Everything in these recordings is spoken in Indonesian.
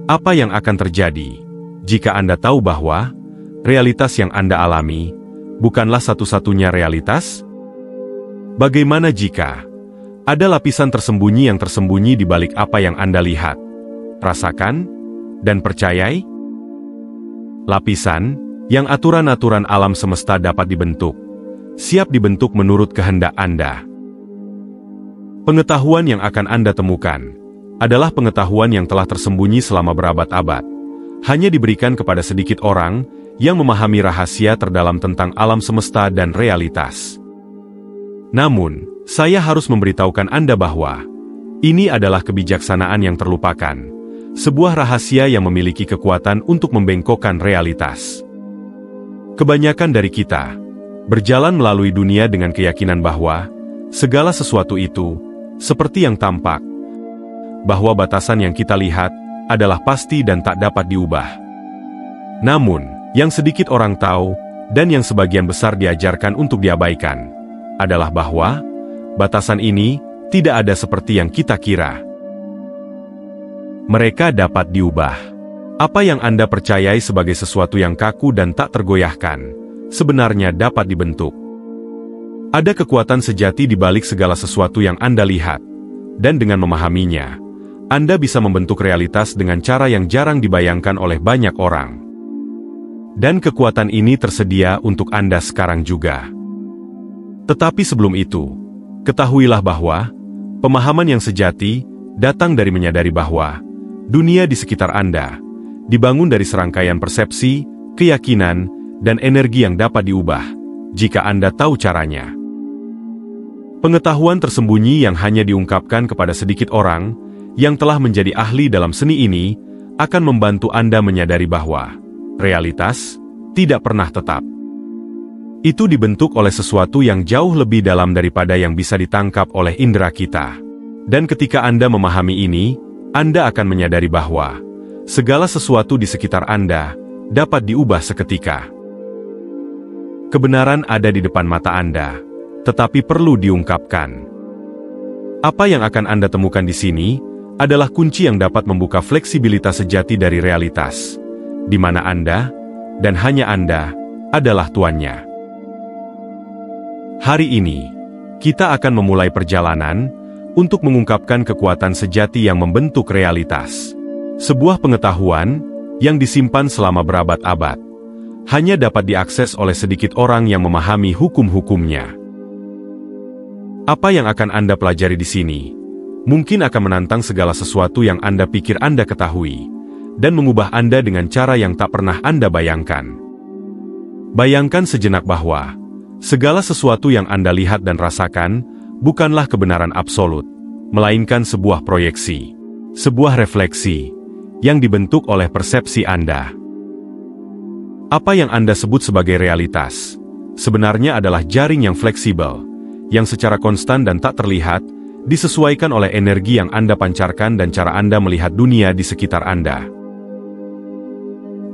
Apa yang akan terjadi jika Anda tahu bahwa realitas yang Anda alami bukanlah satu-satunya realitas? Bagaimana jika ada lapisan tersembunyi yang tersembunyi di balik apa yang Anda lihat, rasakan, dan percayai? Lapisan yang aturan-aturan alam semesta dapat dibentuk, siap dibentuk menurut kehendak Anda. Pengetahuan yang akan Anda temukan adalah pengetahuan yang telah tersembunyi selama berabad-abad, hanya diberikan kepada sedikit orang yang memahami rahasia terdalam tentang alam semesta dan realitas. Namun, saya harus memberitahukan Anda bahwa ini adalah kebijaksanaan yang terlupakan, sebuah rahasia yang memiliki kekuatan untuk membengkokkan realitas. Kebanyakan dari kita berjalan melalui dunia dengan keyakinan bahwa segala sesuatu itu seperti yang tampak, bahwa batasan yang kita lihat adalah pasti dan tak dapat diubah. Namun, yang sedikit orang tahu dan yang sebagian besar diajarkan untuk diabaikan adalah bahwa batasan ini tidak ada seperti yang kita kira. Mereka dapat diubah. Apa yang Anda percayai sebagai sesuatu yang kaku dan tak tergoyahkan, sebenarnya dapat dibentuk. Ada kekuatan sejati di balik segala sesuatu yang Anda lihat, dan dengan memahaminya, Anda bisa membentuk realitas dengan cara yang jarang dibayangkan oleh banyak orang. Dan kekuatan ini tersedia untuk Anda sekarang juga. Tetapi sebelum itu, ketahuilah bahwa pemahaman yang sejati datang dari menyadari bahwa dunia di sekitar Anda dibangun dari serangkaian persepsi, keyakinan, dan energi yang dapat diubah jika Anda tahu caranya. Pengetahuan tersembunyi yang hanya diungkapkan kepada sedikit orang yang telah menjadi ahli dalam seni ini akan membantu Anda menyadari bahwa realitas tidak pernah tetap. Itu dibentuk oleh sesuatu yang jauh lebih dalam daripada yang bisa ditangkap oleh indera kita. Dan ketika Anda memahami ini, Anda akan menyadari bahwa segala sesuatu di sekitar Anda dapat diubah seketika. Kebenaran ada di depan mata Anda, tetapi perlu diungkapkan. Apa yang akan Anda temukan di sini adalah kunci yang dapat membuka fleksibilitas sejati dari realitas, di mana Anda, dan hanya Anda, adalah tuannya. Hari ini, kita akan memulai perjalanan untuk mengungkapkan kekuatan sejati yang membentuk realitas. Sebuah pengetahuan yang disimpan selama berabad-abad, hanya dapat diakses oleh sedikit orang yang memahami hukum-hukumnya. Apa yang akan Anda pelajari di sini mungkin akan menantang segala sesuatu yang Anda pikir Anda ketahui, dan mengubah Anda dengan cara yang tak pernah Anda bayangkan. Bayangkan sejenak bahwa segala sesuatu yang Anda lihat dan rasakan bukanlah kebenaran absolut, melainkan sebuah proyeksi, sebuah refleksi, yang dibentuk oleh persepsi Anda. Apa yang Anda sebut sebagai realitas, sebenarnya adalah jaring yang fleksibel, yang secara konstan dan tak terlihat, disesuaikan oleh energi yang Anda pancarkan dan cara Anda melihat dunia di sekitar Anda.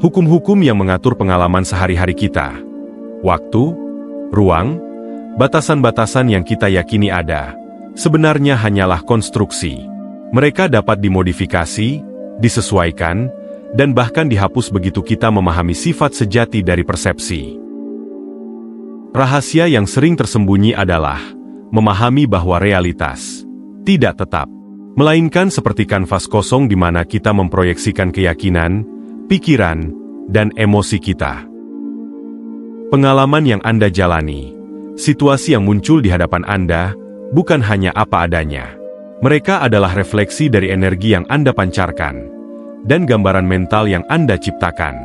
Hukum-hukum yang mengatur pengalaman sehari-hari kita, waktu, ruang, batasan-batasan yang kita yakini ada, sebenarnya hanyalah konstruksi. Mereka dapat dimodifikasi, disesuaikan, dan bahkan dihapus begitu kita memahami sifat sejati dari persepsi. Rahasia yang sering tersembunyi adalah memahami bahwa realitas tidak tetap, melainkan seperti kanvas kosong di mana kita memproyeksikan keyakinan, pikiran, dan emosi kita. Pengalaman yang Anda jalani, situasi yang muncul di hadapan Anda, bukan hanya apa adanya. Mereka adalah refleksi dari energi yang Anda pancarkan, dan gambaran mental yang Anda ciptakan.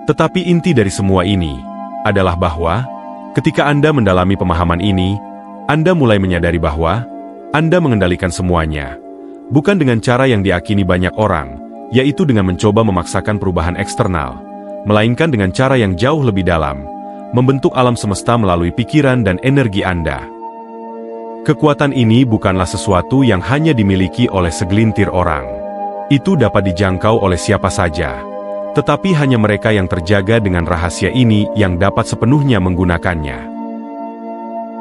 Tetapi inti dari semua ini adalah bahwa, ketika Anda mendalami pemahaman ini, Anda mulai menyadari bahwa Anda mengendalikan semuanya, bukan dengan cara yang diakini banyak orang, yaitu dengan mencoba memaksakan perubahan eksternal, melainkan dengan cara yang jauh lebih dalam, membentuk alam semesta melalui pikiran dan energi Anda. Kekuatan ini bukanlah sesuatu yang hanya dimiliki oleh segelintir orang. Itu dapat dijangkau oleh siapa saja, tetapi hanya mereka yang terjaga dengan rahasia ini yang dapat sepenuhnya menggunakannya.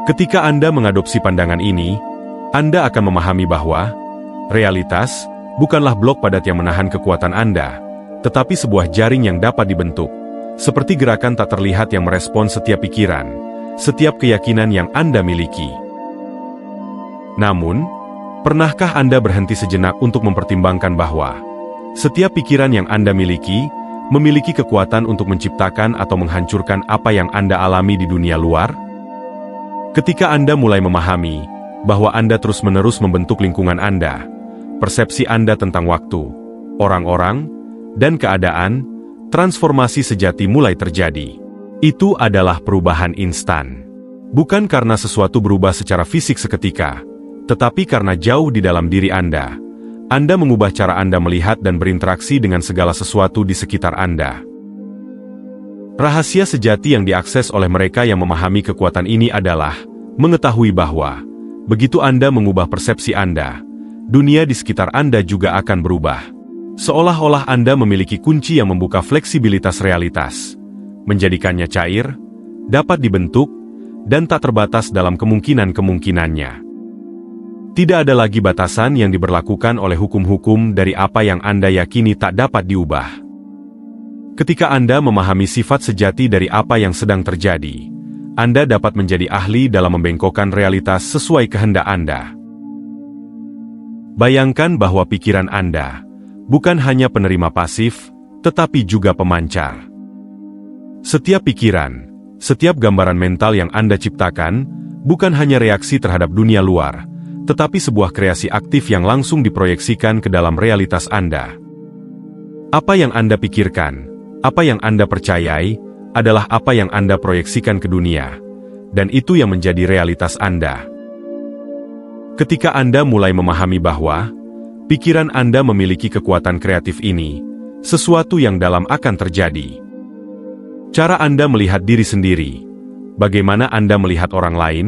Ketika Anda mengadopsi pandangan ini, Anda akan memahami bahwa realitas bukanlah blok padat yang menahan kekuatan Anda, tetapi sebuah jaring yang dapat dibentuk, seperti gerakan tak terlihat yang merespons setiap pikiran, setiap keyakinan yang Anda miliki. Namun, pernahkah Anda berhenti sejenak untuk mempertimbangkan bahwa setiap pikiran yang Anda memiliki kekuatan untuk menciptakan atau menghancurkan apa yang Anda alami di dunia luar? Ketika Anda mulai memahami bahwa Anda terus-menerus membentuk lingkungan Anda, persepsi Anda tentang waktu, orang-orang, dan keadaan, transformasi sejati mulai terjadi. Itu adalah perubahan instan. Bukan karena sesuatu berubah secara fisik seketika, tetapi karena jauh di dalam diri Anda mengubah cara Anda melihat dan berinteraksi dengan segala sesuatu di sekitar Anda. Rahasia sejati yang diakses oleh mereka yang memahami kekuatan ini adalah mengetahui bahwa begitu Anda mengubah persepsi Anda, dunia di sekitar Anda juga akan berubah. Seolah-olah Anda memiliki kunci yang membuka fleksibilitas realitas, menjadikannya cair, dapat dibentuk, dan tak terbatas dalam kemungkinan-kemungkinannya. Tidak ada lagi batasan yang diberlakukan oleh hukum-hukum dari apa yang Anda yakini tak dapat diubah. Ketika Anda memahami sifat sejati dari apa yang sedang terjadi, Anda dapat menjadi ahli dalam membengkokkan realitas sesuai kehendak Anda. Bayangkan bahwa pikiran Anda bukan hanya penerima pasif, tetapi juga pemancar. Setiap pikiran, setiap gambaran mental yang Anda ciptakan, bukan hanya reaksi terhadap dunia luar, tetapi sebuah kreasi aktif yang langsung diproyeksikan ke dalam realitas Anda. Apa yang Anda pikirkan, apa yang Anda percayai, adalah apa yang Anda proyeksikan ke dunia, dan itu yang menjadi realitas Anda. Ketika Anda mulai memahami bahwa pikiran Anda memiliki kekuatan kreatif ini, sesuatu yang dalam akan terjadi. Cara Anda melihat diri sendiri, bagaimana Anda melihat orang lain,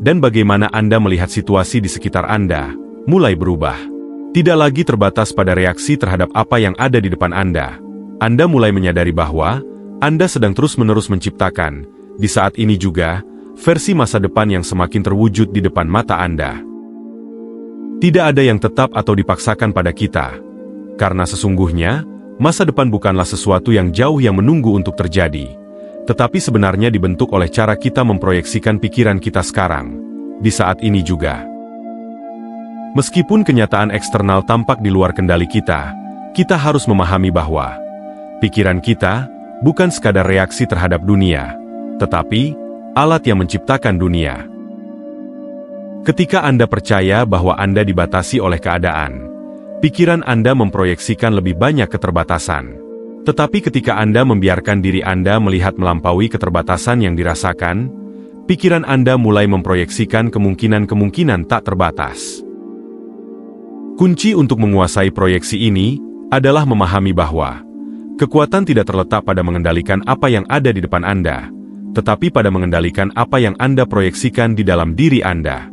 dan bagaimana Anda melihat situasi di sekitar Anda, mulai berubah. Tidak lagi terbatas pada reaksi terhadap apa yang ada di depan Anda. Anda mulai menyadari bahwa Anda sedang terus-menerus menciptakan, di saat ini juga, versi masa depan yang semakin terwujud di depan mata Anda. Tidak ada yang tetap atau dipaksakan pada kita, karena sesungguhnya, masa depan bukanlah sesuatu yang jauh yang menunggu untuk terjadi, tetapi sebenarnya dibentuk oleh cara kita memproyeksikan pikiran kita sekarang, di saat ini juga. Meskipun kenyataan eksternal tampak di luar kendali kita harus memahami bahwa pikiran kita bukan sekadar reaksi terhadap dunia, tetapi alat yang menciptakan dunia. Ketika Anda percaya bahwa Anda dibatasi oleh keadaan, pikiran Anda memproyeksikan lebih banyak keterbatasan. Tetapi ketika Anda membiarkan diri Anda melihat melampaui keterbatasan yang dirasakan, pikiran Anda mulai memproyeksikan kemungkinan-kemungkinan tak terbatas. Kunci untuk menguasai proyeksi ini adalah memahami bahwa kekuatan tidak terletak pada mengendalikan apa yang ada di depan Anda, tetapi pada mengendalikan apa yang Anda proyeksikan di dalam diri Anda.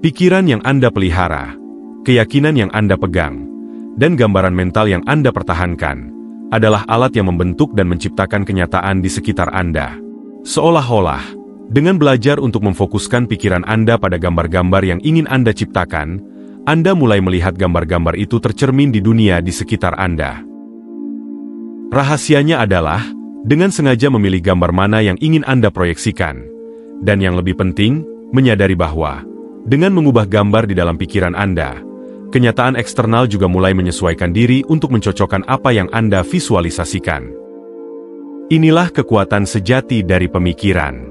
Pikiran yang Anda pelihara, keyakinan yang Anda pegang, dan gambaran mental yang Anda pertahankan adalah alat yang membentuk dan menciptakan kenyataan di sekitar Anda. Seolah-olah, dengan belajar untuk memfokuskan pikiran Anda pada gambar-gambar yang ingin Anda ciptakan, Anda mulai melihat gambar-gambar itu tercermin di dunia di sekitar Anda. Rahasianya adalah, dengan sengaja memilih gambar mana yang ingin Anda proyeksikan, dan yang lebih penting, menyadari bahwa, dengan mengubah gambar di dalam pikiran Anda, kenyataan eksternal juga mulai menyesuaikan diri untuk mencocokkan apa yang Anda visualisasikan. Inilah kekuatan sejati dari pemikiran.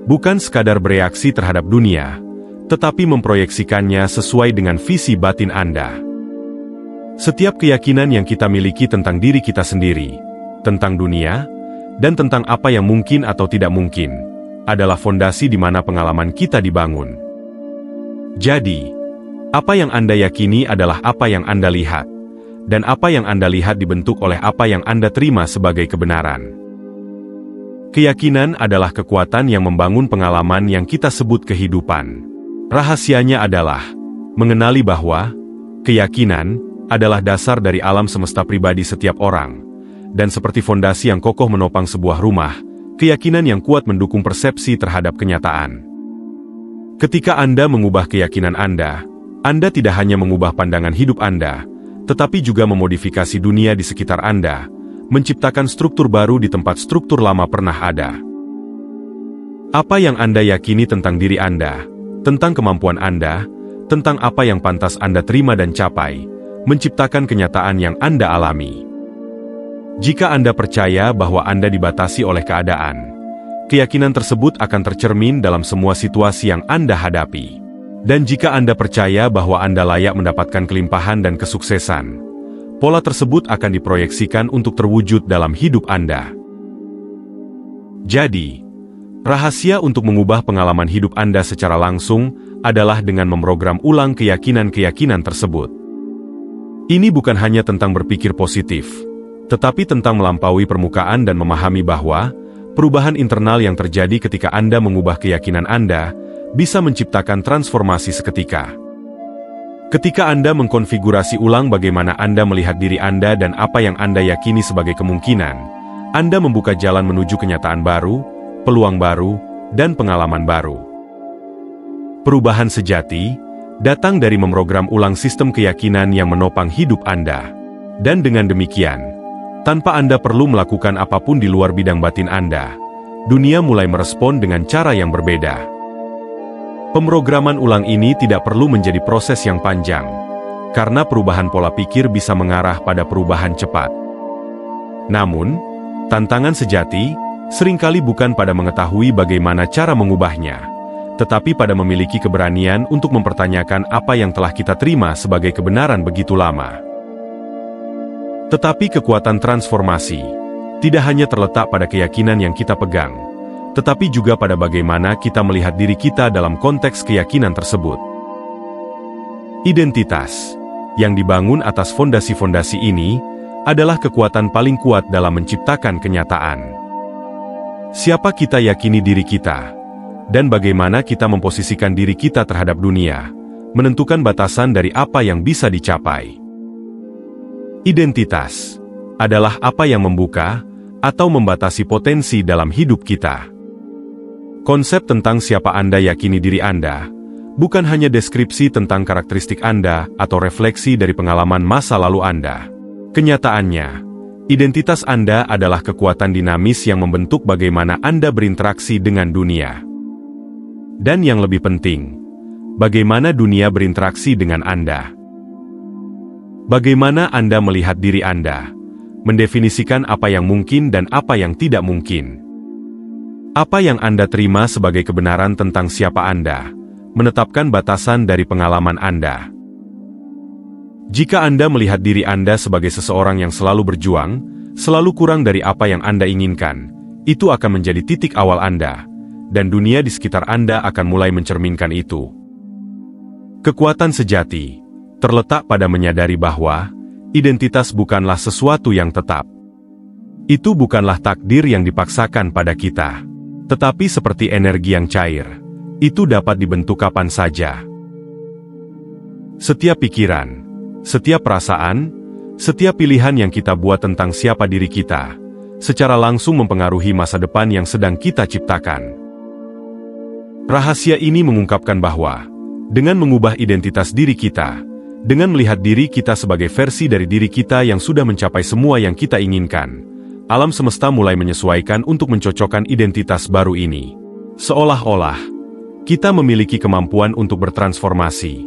Bukan sekadar bereaksi terhadap dunia, tetapi memproyeksikannya sesuai dengan visi batin Anda. Setiap keyakinan yang kita miliki tentang diri kita sendiri, tentang dunia, dan tentang apa yang mungkin atau tidak mungkin, adalah fondasi di mana pengalaman kita dibangun. Jadi, apa yang Anda yakini adalah apa yang Anda lihat, dan apa yang Anda lihat dibentuk oleh apa yang Anda terima sebagai kebenaran. Keyakinan adalah kekuatan yang membangun pengalaman yang kita sebut kehidupan. Rahasianya adalah mengenali bahwa keyakinan adalah dasar dari alam semesta pribadi setiap orang, dan seperti fondasi yang kokoh menopang sebuah rumah, keyakinan yang kuat mendukung persepsi terhadap kenyataan. Ketika Anda mengubah keyakinan Anda, Anda tidak hanya mengubah pandangan hidup Anda, tetapi juga memodifikasi dunia di sekitar Anda, menciptakan struktur baru di tempat struktur lama pernah ada. Apa yang Anda yakini tentang diri Anda, tentang kemampuan Anda, tentang apa yang pantas Anda terima dan capai, menciptakan kenyataan yang Anda alami. Jika Anda percaya bahwa Anda dibatasi oleh keadaan, keyakinan tersebut akan tercermin dalam semua situasi yang Anda hadapi. Dan jika Anda percaya bahwa Anda layak mendapatkan kelimpahan dan kesuksesan, pola tersebut akan diproyeksikan untuk terwujud dalam hidup Anda. Jadi, rahasia untuk mengubah pengalaman hidup Anda secara langsung adalah dengan memprogram ulang keyakinan-keyakinan tersebut. Ini bukan hanya tentang berpikir positif, tetapi tentang melampaui permukaan dan memahami bahwa perubahan internal yang terjadi ketika Anda mengubah keyakinan Anda bisa menciptakan transformasi seketika. Ketika Anda mengkonfigurasi ulang bagaimana Anda melihat diri Anda dan apa yang Anda yakini sebagai kemungkinan, Anda membuka jalan menuju kenyataan baru, peluang baru, dan pengalaman baru. Perubahan sejati datang dari memprogram ulang sistem keyakinan yang menopang hidup Anda. Dan dengan demikian, tanpa Anda perlu melakukan apapun di luar bidang batin Anda, dunia mulai merespon dengan cara yang berbeda. Pemrograman ulang ini tidak perlu menjadi proses yang panjang, karena perubahan pola pikir bisa mengarah pada perubahan cepat. Namun, tantangan sejati seringkali bukan pada mengetahui bagaimana cara mengubahnya, tetapi pada memiliki keberanian untuk mempertanyakan apa yang telah kita terima sebagai kebenaran begitu lama. Tetapi kekuatan transformasi tidak hanya terletak pada keyakinan yang kita pegang, tetapi juga pada bagaimana kita melihat diri kita dalam konteks keyakinan tersebut. Identitas yang dibangun atas fondasi-fondasi ini adalah kekuatan paling kuat dalam menciptakan kenyataan. Siapa kita yakini diri kita, dan bagaimana kita memposisikan diri kita terhadap dunia, menentukan batasan dari apa yang bisa dicapai. Identitas adalah apa yang membuka atau membatasi potensi dalam hidup kita. Konsep tentang siapa Anda yakini diri Anda, bukan hanya deskripsi tentang karakteristik Anda atau refleksi dari pengalaman masa lalu Anda. Kenyataannya, identitas Anda adalah kekuatan dinamis yang membentuk bagaimana Anda berinteraksi dengan dunia. Dan yang lebih penting, bagaimana dunia berinteraksi dengan Anda. Bagaimana Anda melihat diri Anda, mendefinisikan apa yang mungkin dan apa yang tidak mungkin. Apa yang Anda terima sebagai kebenaran tentang siapa Anda, menetapkan batasan dari pengalaman Anda. Jika Anda melihat diri Anda sebagai seseorang yang selalu berjuang, selalu kurang dari apa yang Anda inginkan, itu akan menjadi titik awal Anda, dan dunia di sekitar Anda akan mulai mencerminkan itu. Kekuatan sejati terletak pada menyadari bahwa identitas bukanlah sesuatu yang tetap. Itu bukanlah takdir yang dipaksakan pada kita. Tetapi seperti energi yang cair, itu dapat dibentuk kapan saja. Setiap pikiran, setiap perasaan, setiap pilihan yang kita buat tentang siapa diri kita, secara langsung mempengaruhi masa depan yang sedang kita ciptakan. Rahasia ini mengungkapkan bahwa, dengan mengubah identitas diri kita, dengan melihat diri kita sebagai versi dari diri kita yang sudah mencapai semua yang kita inginkan, alam semesta mulai menyesuaikan untuk mencocokkan identitas baru ini. Seolah-olah, kita memiliki kemampuan untuk bertransformasi,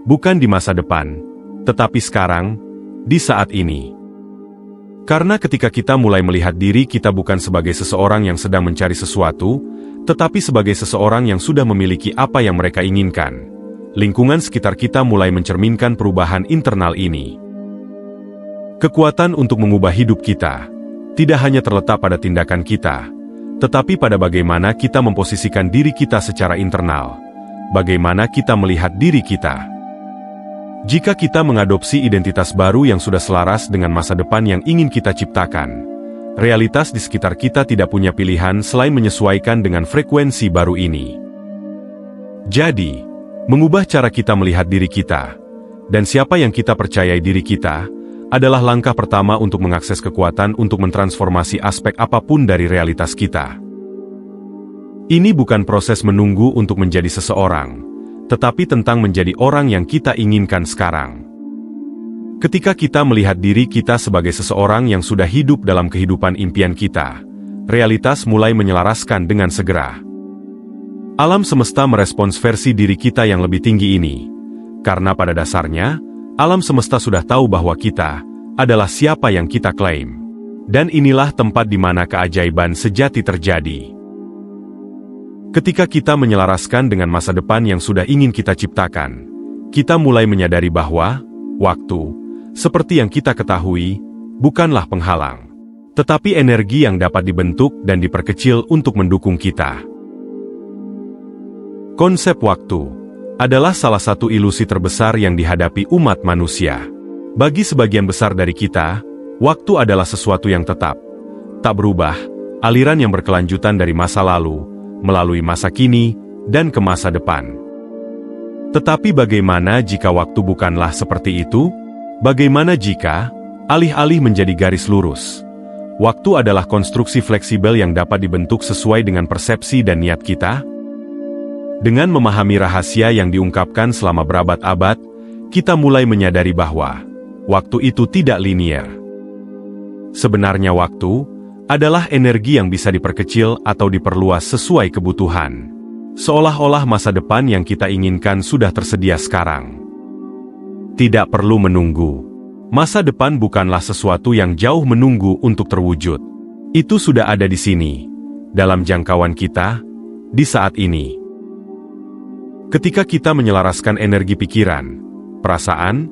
bukan di masa depan, tetapi sekarang, di saat ini. Karena ketika kita mulai melihat diri kita bukan sebagai seseorang yang sedang mencari sesuatu, tetapi sebagai seseorang yang sudah memiliki apa yang mereka inginkan, lingkungan sekitar kita mulai mencerminkan perubahan internal ini. Kekuatan untuk mengubah hidup kita tidak hanya terletak pada tindakan kita, tetapi pada bagaimana kita memposisikan diri kita secara internal, bagaimana kita melihat diri kita. Jika kita mengadopsi identitas baru yang sudah selaras dengan masa depan yang ingin kita ciptakan, realitas di sekitar kita tidak punya pilihan selain menyesuaikan dengan frekuensi baru ini. Jadi, mengubah cara kita melihat diri kita, dan siapa yang kita percayai diri kita, adalah langkah pertama untuk mengakses kekuatan untuk mentransformasi aspek apapun dari realitas kita. Ini bukan proses menunggu untuk menjadi seseorang, tetapi tentang menjadi orang yang kita inginkan sekarang. Ketika kita melihat diri kita sebagai seseorang yang sudah hidup dalam kehidupan impian kita, realitas mulai menyelaraskan dengan segera. Alam semesta merespons versi diri kita yang lebih tinggi ini, karena pada dasarnya, alam semesta sudah tahu bahwa kita adalah siapa yang kita klaim. Dan inilah tempat di mana keajaiban sejati terjadi. Ketika kita menyelaraskan dengan masa depan yang sudah ingin kita ciptakan, kita mulai menyadari bahwa waktu, seperti yang kita ketahui, bukanlah penghalang, tetapi energi yang dapat dibentuk dan diperkecil untuk mendukung kita. Konsep waktu adalah salah satu ilusi terbesar yang dihadapi umat manusia. Bagi sebagian besar dari kita, waktu adalah sesuatu yang tetap, tak berubah, aliran yang berkelanjutan dari masa lalu, melalui masa kini, dan ke masa depan. Tetapi bagaimana jika waktu bukanlah seperti itu? Bagaimana jika, alih-alih menjadi garis lurus, waktu adalah konstruksi fleksibel yang dapat dibentuk sesuai dengan persepsi dan niat kita? Dengan memahami rahasia yang diungkapkan selama berabad-abad, kita mulai menyadari bahwa waktu itu tidak linier. Sebenarnya waktu adalah energi yang bisa diperkecil atau diperluas sesuai kebutuhan. Seolah-olah masa depan yang kita inginkan sudah tersedia sekarang. Tidak perlu menunggu. Masa depan bukanlah sesuatu yang jauh menunggu untuk terwujud. Itu sudah ada di sini, dalam jangkauan kita, di saat ini. Ketika kita menyelaraskan energi pikiran, perasaan,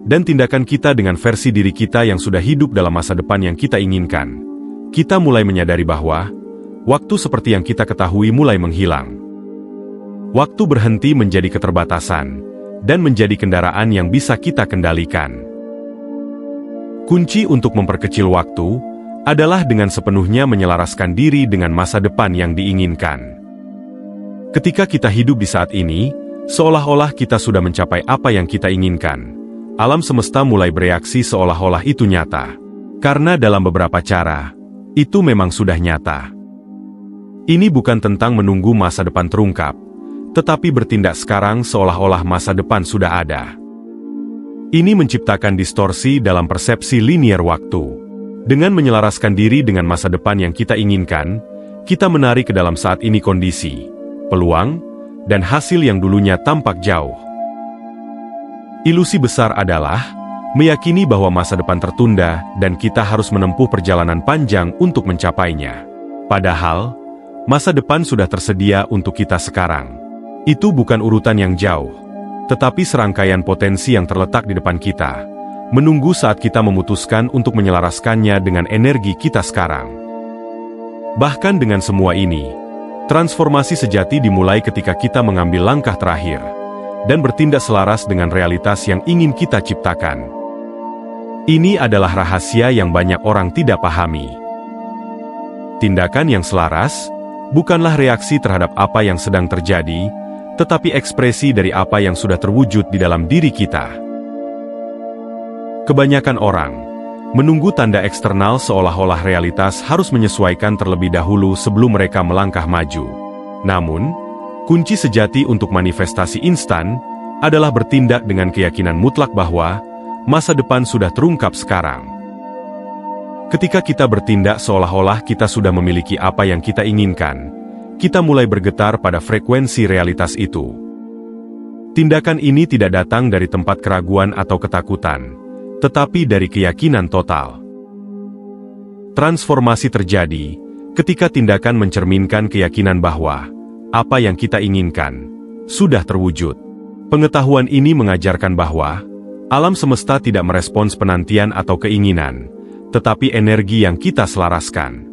dan tindakan kita dengan versi diri kita yang sudah hidup dalam masa depan yang kita inginkan, kita mulai menyadari bahwa waktu seperti yang kita ketahui mulai menghilang. Waktu berhenti menjadi keterbatasan dan menjadi kendaraan yang bisa kita kendalikan. Kunci untuk memperkecil waktu adalah dengan sepenuhnya menyelaraskan diri dengan masa depan yang diinginkan. Ketika kita hidup di saat ini, seolah-olah kita sudah mencapai apa yang kita inginkan. Alam semesta mulai bereaksi seolah-olah itu nyata. Karena dalam beberapa cara, itu memang sudah nyata. Ini bukan tentang menunggu masa depan terungkap, tetapi bertindak sekarang seolah-olah masa depan sudah ada. Ini menciptakan distorsi dalam persepsi linier waktu. Dengan menyelaraskan diri dengan masa depan yang kita inginkan, kita menarik ke dalam saat ini kondisi, peluang, dan hasil yang dulunya tampak jauh. Ilusi besar adalah meyakini bahwa masa depan tertunda dan kita harus menempuh perjalanan panjang untuk mencapainya. Padahal, masa depan sudah tersedia untuk kita sekarang. Itu bukan urutan yang jauh, tetapi serangkaian potensi yang terletak di depan kita, menunggu saat kita memutuskan untuk menyelaraskannya dengan energi kita sekarang. Bahkan dengan semua ini, transformasi sejati dimulai ketika kita mengambil langkah terakhir dan bertindak selaras dengan realitas yang ingin kita ciptakan. Ini adalah rahasia yang banyak orang tidak pahami. Tindakan yang selaras bukanlah reaksi terhadap apa yang sedang terjadi, tetapi ekspresi dari apa yang sudah terwujud di dalam diri kita. Kebanyakan orang menunggu tanda eksternal seolah-olah realitas harus menyesuaikan terlebih dahulu sebelum mereka melangkah maju. Namun, kunci sejati untuk manifestasi instan adalah bertindak dengan keyakinan mutlak bahwa masa depan sudah terungkap sekarang. Ketika kita bertindak seolah-olah kita sudah memiliki apa yang kita inginkan, kita mulai bergetar pada frekuensi realitas itu. Tindakan ini tidak datang dari tempat keraguan atau ketakutan, tetapi dari keyakinan total. Transformasi terjadi ketika tindakan mencerminkan keyakinan bahwa apa yang kita inginkan sudah terwujud. Pengetahuan ini mengajarkan bahwa alam semesta tidak merespons penantian atau keinginan, tetapi energi yang kita selaraskan.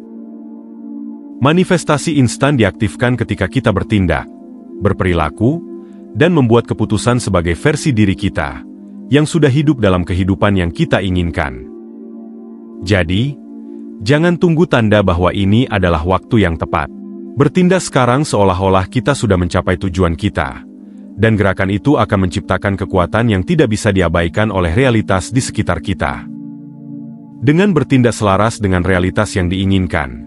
Manifestasi instan diaktifkan ketika kita bertindak, berperilaku, dan membuat keputusan sebagai versi diri kita yang sudah hidup dalam kehidupan yang kita inginkan. Jadi, jangan tunggu tanda bahwa ini adalah waktu yang tepat. Bertindak sekarang seolah-olah kita sudah mencapai tujuan kita, dan gerakan itu akan menciptakan kekuatan yang tidak bisa diabaikan oleh realitas di sekitar kita. Dengan bertindak selaras dengan realitas yang diinginkan,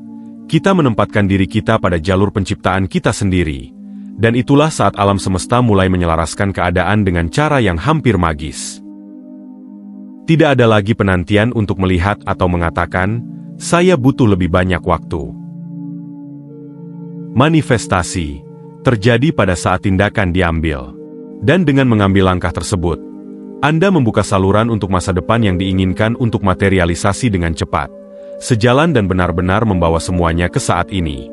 kita menempatkan diri kita pada jalur penciptaan kita sendiri, Dan itulah saat alam semesta mulai menyelaraskan keadaan dengan cara yang hampir magis. Tidak ada lagi penantian untuk melihat atau mengatakan, "Saya butuh lebih banyak waktu." Manifestasi terjadi pada saat tindakan diambil. Dan dengan mengambil langkah tersebut, Anda membuka saluran untuk masa depan yang diinginkan untuk materialisasi dengan cepat, sejalan dan benar-benar membawa semuanya ke saat ini.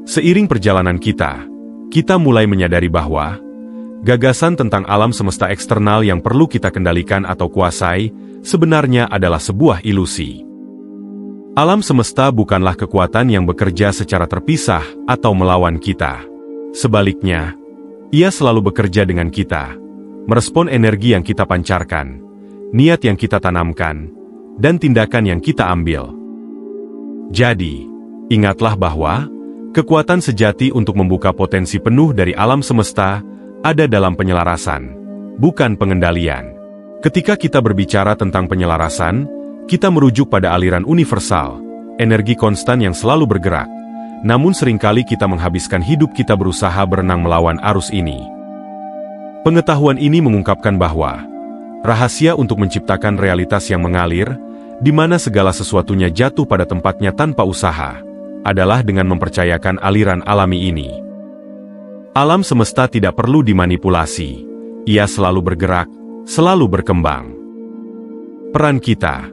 Seiring perjalanan kita mulai menyadari bahwa gagasan tentang alam semesta eksternal yang perlu kita kendalikan atau kuasai sebenarnya adalah sebuah ilusi. Alam semesta bukanlah kekuatan yang bekerja secara terpisah atau melawan kita. Sebaliknya, ia selalu bekerja dengan kita, merespon energi yang kita pancarkan, niat yang kita tanamkan, dan tindakan yang kita ambil. Jadi, ingatlah bahwa kekuatan sejati untuk membuka potensi penuh dari alam semesta ada dalam penyelarasan, bukan pengendalian. Ketika kita berbicara tentang penyelarasan, kita merujuk pada aliran universal, energi konstan yang selalu bergerak. Namun seringkali kita menghabiskan hidup kita berusaha berenang melawan arus ini. Pengetahuan ini mengungkapkan bahwa rahasia untuk menciptakan realitas yang mengalir, di mana segala sesuatunya jatuh pada tempatnya tanpa usaha, adalah dengan mempercayakan aliran alami ini. Alam semesta tidak perlu dimanipulasi. Ia selalu bergerak, selalu berkembang. Peran kita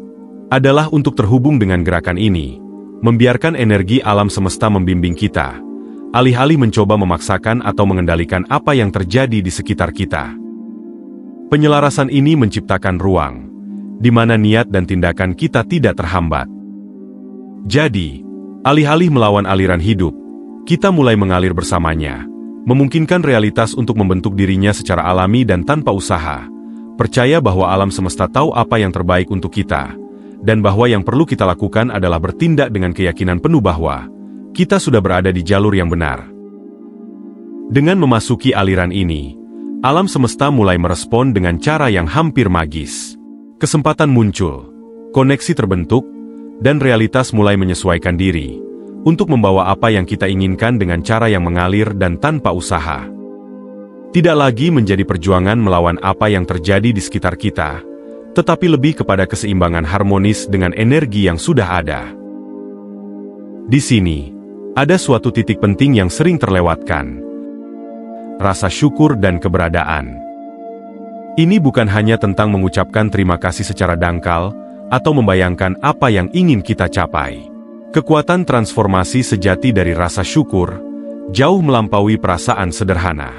adalah untuk terhubung dengan gerakan ini, membiarkan energi alam semesta membimbing kita, alih-alih mencoba memaksakan atau mengendalikan apa yang terjadi di sekitar kita. Penyelarasan ini menciptakan ruang, di mana niat dan tindakan kita tidak terhambat. Jadi, alih-alih melawan aliran hidup, kita mulai mengalir bersamanya, memungkinkan realitas untuk membentuk dirinya secara alami dan tanpa usaha, percaya bahwa alam semesta tahu apa yang terbaik untuk kita, dan bahwa yang perlu kita lakukan adalah bertindak dengan keyakinan penuh bahwa kita sudah berada di jalur yang benar. Dengan memasuki aliran ini, alam semesta mulai merespon dengan cara yang hampir magis. Kesempatan muncul, koneksi terbentuk, dan realitas mulai menyesuaikan diri untuk membawa apa yang kita inginkan dengan cara yang mengalir dan tanpa usaha. Tidak lagi menjadi perjuangan melawan apa yang terjadi di sekitar kita, tetapi lebih kepada keseimbangan harmonis dengan energi yang sudah ada. Di sini, ada suatu titik penting yang sering terlewatkan. Rasa syukur dan keberadaan. Ini bukan hanya tentang mengucapkan terima kasih secara dangkal, atau membayangkan apa yang ingin kita capai. Kekuatan transformasi sejati dari rasa syukur, jauh melampaui perasaan sederhana.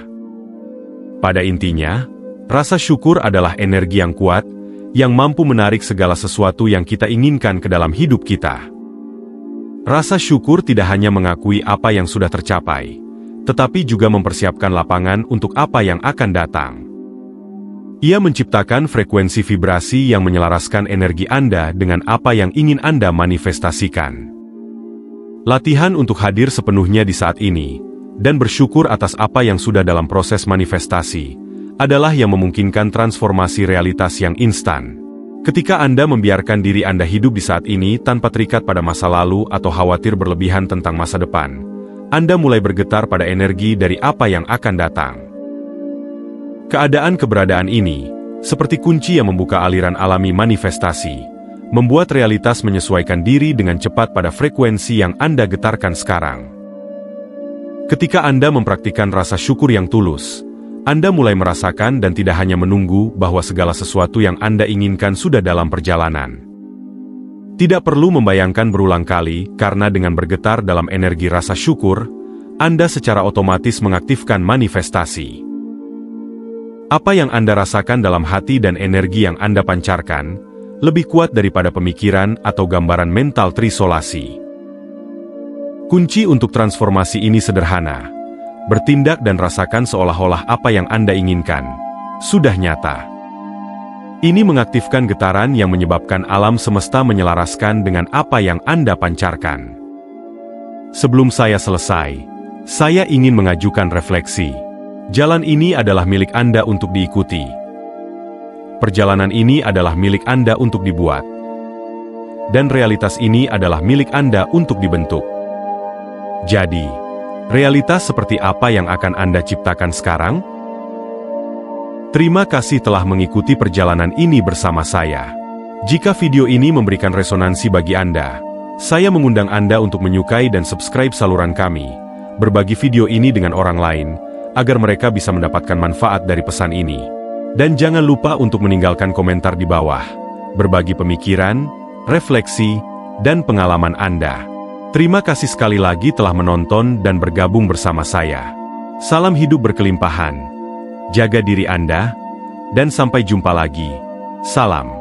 Pada intinya, rasa syukur adalah energi yang kuat, yang mampu menarik segala sesuatu yang kita inginkan ke dalam hidup kita. Rasa syukur tidak hanya mengakui apa yang sudah tercapai, tetapi juga mempersiapkan lapangan untuk apa yang akan datang. Ia menciptakan frekuensi vibrasi yang menyelaraskan energi Anda dengan apa yang ingin Anda manifestasikan. Latihan untuk hadir sepenuhnya di saat ini, dan bersyukur atas apa yang sudah dalam proses manifestasi, adalah yang memungkinkan transformasi realitas yang instan. Ketika Anda membiarkan diri Anda hidup di saat ini tanpa terikat pada masa lalu atau khawatir berlebihan tentang masa depan, Anda mulai bergetar pada energi dari apa yang akan datang. Keadaan keberadaan ini, seperti kunci yang membuka aliran alami manifestasi, membuat realitas menyesuaikan diri dengan cepat pada frekuensi yang Anda getarkan sekarang. Ketika Anda mempraktikkan rasa syukur yang tulus, Anda mulai merasakan dan tidak hanya menunggu bahwa segala sesuatu yang Anda inginkan sudah dalam perjalanan. Tidak perlu membayangkan berulang kali, karena dengan bergetar dalam energi rasa syukur, Anda secara otomatis mengaktifkan manifestasi. Apa yang Anda rasakan dalam hati dan energi yang Anda pancarkan, lebih kuat daripada pemikiran atau gambaran mental trisolasi. Kunci untuk transformasi ini sederhana. Bertindak dan rasakan seolah-olah apa yang Anda inginkan sudah nyata. Ini mengaktifkan getaran yang menyebabkan alam semesta menyelaraskan dengan apa yang Anda pancarkan. Sebelum saya selesai, saya ingin mengajukan refleksi. Jalan ini adalah milik Anda untuk diikuti. Perjalanan ini adalah milik Anda untuk dibuat. Dan realitas ini adalah milik Anda untuk dibentuk. Jadi, Realitas seperti apa yang akan Anda ciptakan sekarang? Terima kasih telah mengikuti perjalanan ini bersama saya. Jika video ini memberikan resonansi bagi Anda, saya mengundang Anda untuk menyukai dan subscribe saluran kami, berbagi video ini dengan orang lain, agar mereka bisa mendapatkan manfaat dari pesan ini. Dan jangan lupa untuk meninggalkan komentar di bawah, berbagi pemikiran, refleksi, dan pengalaman Anda. Terima kasih sekali lagi telah menonton dan bergabung bersama saya. Salam hidup berkelimpahan. Jaga diri Anda, dan sampai jumpa lagi. Salam.